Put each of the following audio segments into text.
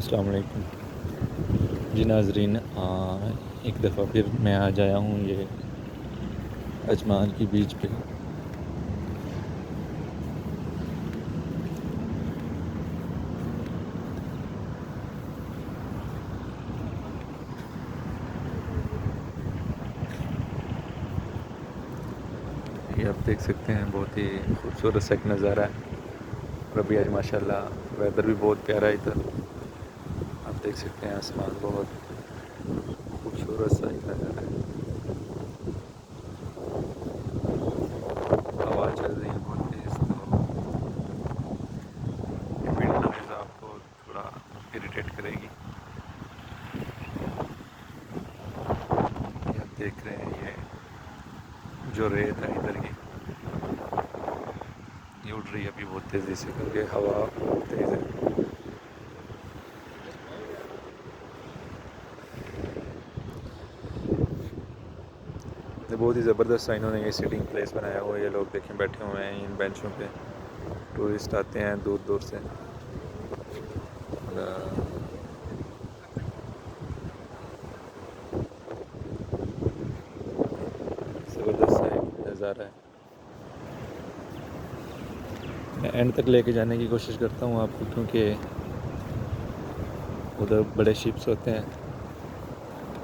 अस्सलाम वालेकुम। जी नाज़रीन, एक दफ़ा फिर मैं आज आया हूँ ये अजमान की बीच पे। ये आप देख सकते हैं, बहुत ही खूबसूरत सा एक नज़ारा है। और अभी आज माशाल्लाह वेदर भी बहुत प्यारा है इधर। आप देख सकते हैं आसमान बहुत खूबसूरत सा एक नज़ारा है। हवा चल रही है बहुत तेज़, तो ये विंड नॉइज़ आपको थोड़ा इरिटेट करेगी। ये आप देख रहे हैं, ये जो रेत है इधर की, ये उड़ रही है अभी बहुत तेज़ी से, क्योंकि हवा बहुत तेज़ है। ये बहुत ही ज़बरदस्त सा इन्होंने ये सिटिंग प्लेस बनाया हुआ है। ये लोग देखें बैठे हुए हैं इन बेंचों पे। टूरिस्ट आते हैं दूर दूर से। और ज़बरदस्त सा एक नज़ारा है। मैं एंड तक लेके जाने की कोशिश करता हूँ आपको, क्योंकि उधर बड़े शिप्स होते हैं।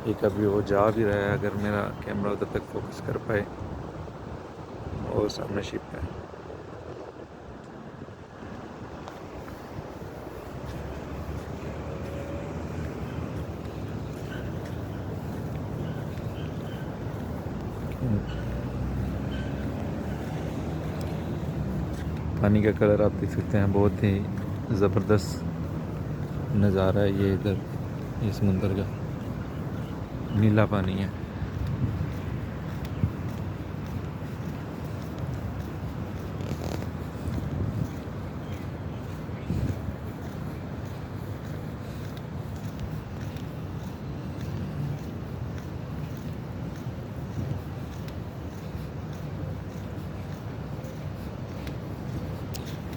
एक अभी वो जा भी रहा है, अगर मेरा कैमरा उधर तक फोकस कर पाए। और सामने शिप है। पानी का कलर आप देख सकते हैं, बहुत ही ज़बरदस्त नज़ारा है ये इधर, ये समुंदर का नीला पानी है।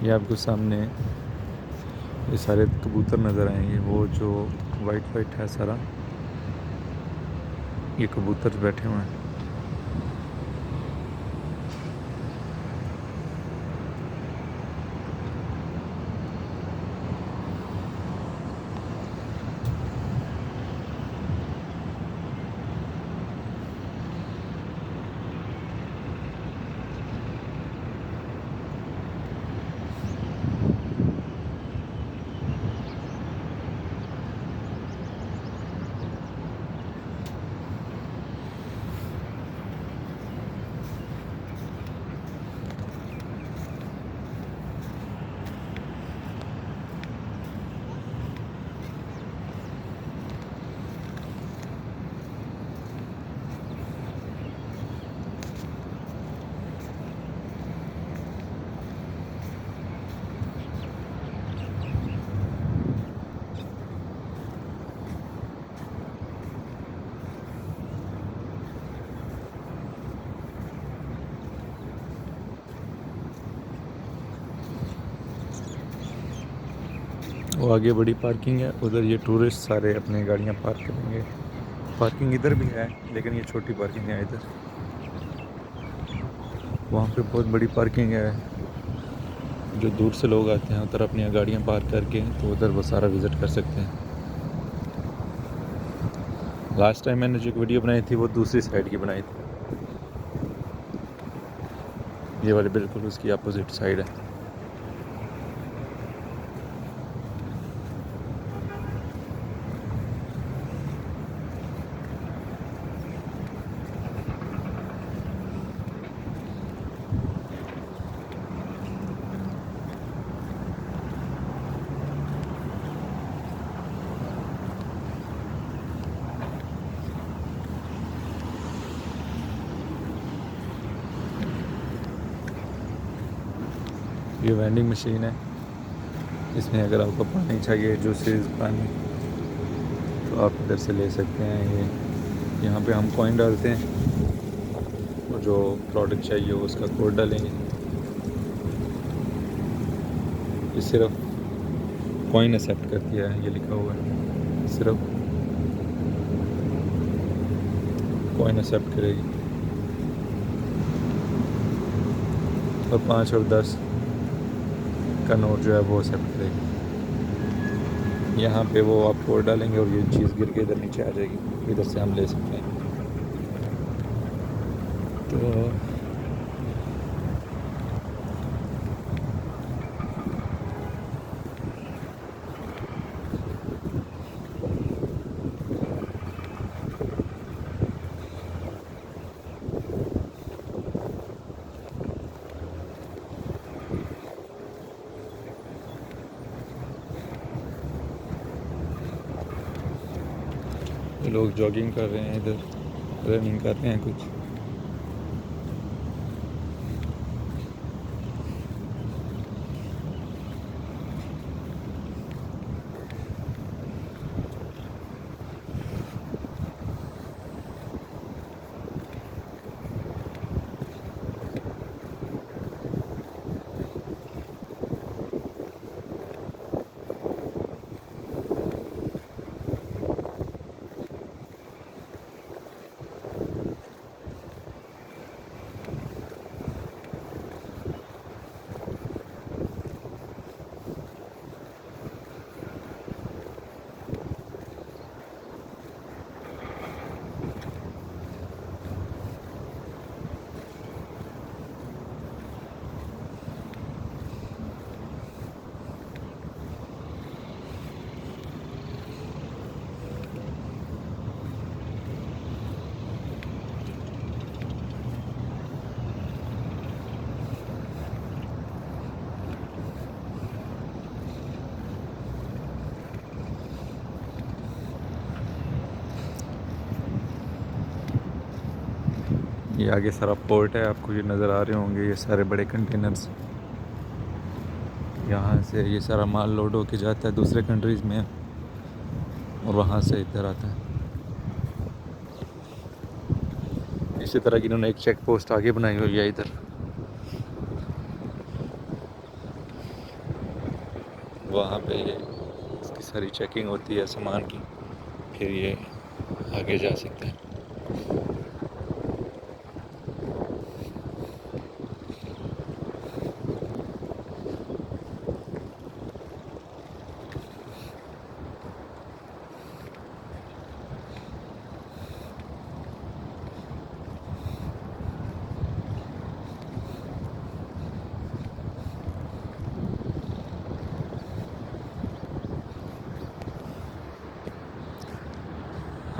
ये आपको सामने ये सारे कबूतर नज़र आएंगे। वो जो वाइट वाइट है सारा, ये कबूतर बैठे हुए हैं। वो आगे बड़ी पार्किंग है, उधर ये टूरिस्ट सारे अपनी गाड़ियाँ पार्क करेंगे। पार्किंग इधर भी है, लेकिन ये छोटी पार्किंग है इधर। वहाँ पे बहुत बड़ी पार्किंग है। जो दूर से लोग आते हैं उधर अपनी गाड़ियाँ पार्क करके, तो उधर वो सारा विज़िट कर सकते हैं। लास्ट टाइम मैंने जो एक वीडियो बनाई थी, वो दूसरी साइड की बनाई थी। ये वाली बिल्कुल उसकी अपोजिट साइड है। ये वेंडिंग मशीन है। इसमें अगर आपको पानी चाहिए, जूसेस पानी, तो आप इधर से ले सकते हैं। ये यहाँ पे हम कॉइन डालते हैं, और जो प्रोडक्ट चाहिए उसका कोड डालेंगे। ये सिर्फ कॉइन एक्सेप्ट करती है, ये लिखा हुआ है, सिर्फ कॉइन एक्सेप्ट करेगी। और 5 और 10 का नोट जो है वो एक्सेप्ट करेगी। यहाँ पे वो आप कोड डालेंगे और ये चीज़ गिर के इधर नीचे आ जाएगी, इधर से हम ले सकते हैं। तो लोग जॉगिंग कर रहे हैं, इधर रनिंग कर रहे हैं कुछ। ये आगे सारा पोर्ट है, आपको ये नज़र आ रहे होंगे, ये सारे बड़े कंटेनर्स। यहाँ से ये सारा माल लोड होके जाता है दूसरे कंट्रीज़ में और वहाँ से इधर आता है। इसी तरह की इन्होंने एक चेक पोस्ट आगे बनाई हुई है इधर, वहाँ पे ये इसकी सारी चेकिंग होती है सामान की, फिर ये आगे जा सकते हैं।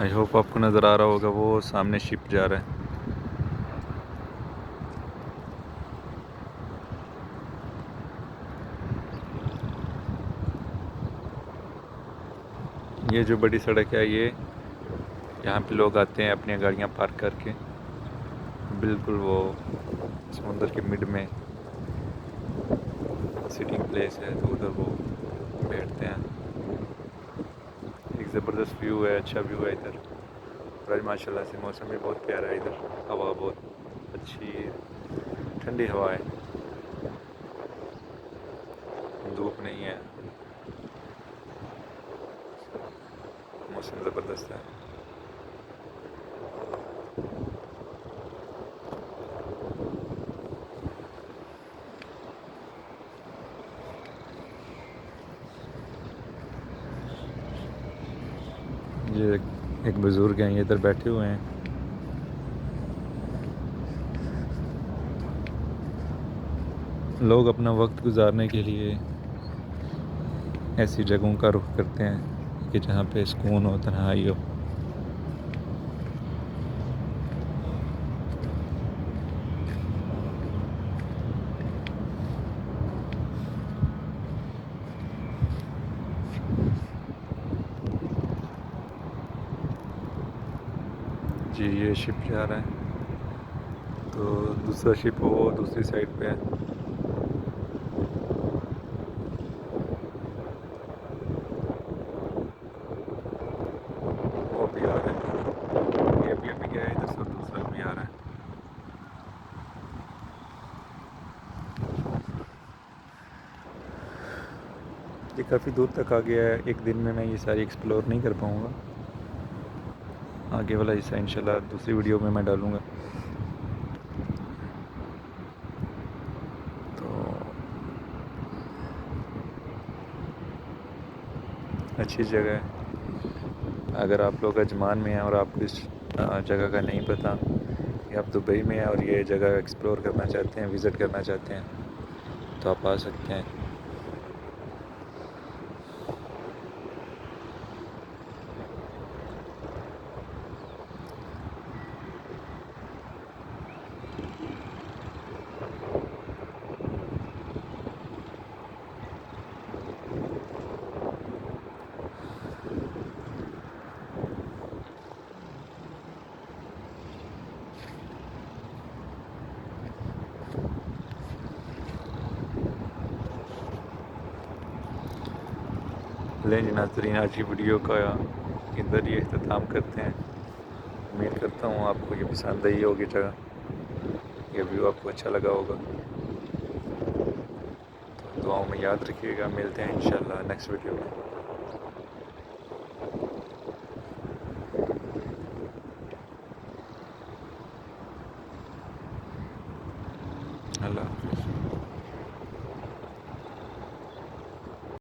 आई होप आपको नज़र आ रहा होगा, वो सामने शिप जा रहा है। ये जो बड़ी सड़क है, ये यहाँ पे लोग आते हैं अपनी गाड़ियाँ पार्क करके, बिल्कुल वो समुंदर के मिड में सिटिंग प्लेस है, तो उधर वो बैठते हैं। एक ज़बरदस्त व्यू है, अच्छा व्यू है इधर। और आज माशाल्लाह से मौसम भी बहुत प्यारा है इधर, हवा बहुत अच्छी ठंडी हवा है, धूप नहीं है, मौसम ज़बरदस्त है। ये एक बुज़ुर्ग हैं, ये इधर बैठे हुए हैं। लोग अपना वक्त गुजारने के लिए ऐसी जगहों का रुख करते हैं कि जहाँ पे सुकून हो, तन्हाई हो। जी ये शिप जा रहा है, तो दूसरा शिप वो दूसरी साइड पे है। वो भी आ रहा है, ये भी अभी गया है इधर से, दूसरा भी आ रहा है। ये काफ़ी दूर तक आ गया है, एक दिन में मैं ये सारी एक्सप्लोर नहीं कर पाऊँगा। आगे वाला हिस्सा इंशाल्लाह दूसरी वीडियो में मैं डालूँगा। तो अच्छी जगह है। अगर आप लोग अजमान में हैं और आपको इस जगह का नहीं पता, या आप दुबई में हैं और ये जगह एक्सप्लोर करना चाहते हैं, विज़िट करना चाहते हैं, तो आप आ सकते हैं। लें जी नाज़रीन, आज की वीडियो का इधर ही अख्ताम करते हैं। उम्मीद करता हूँ आपको ये पसंद आई होगी जगह, ये व्यू आपको अच्छा लगा होगा। तो दुआओं में याद रखिएगा, मिलते हैं इंशाल्लाह नेक्स्ट वीडियो में। अल्लाह हाफ़िज़।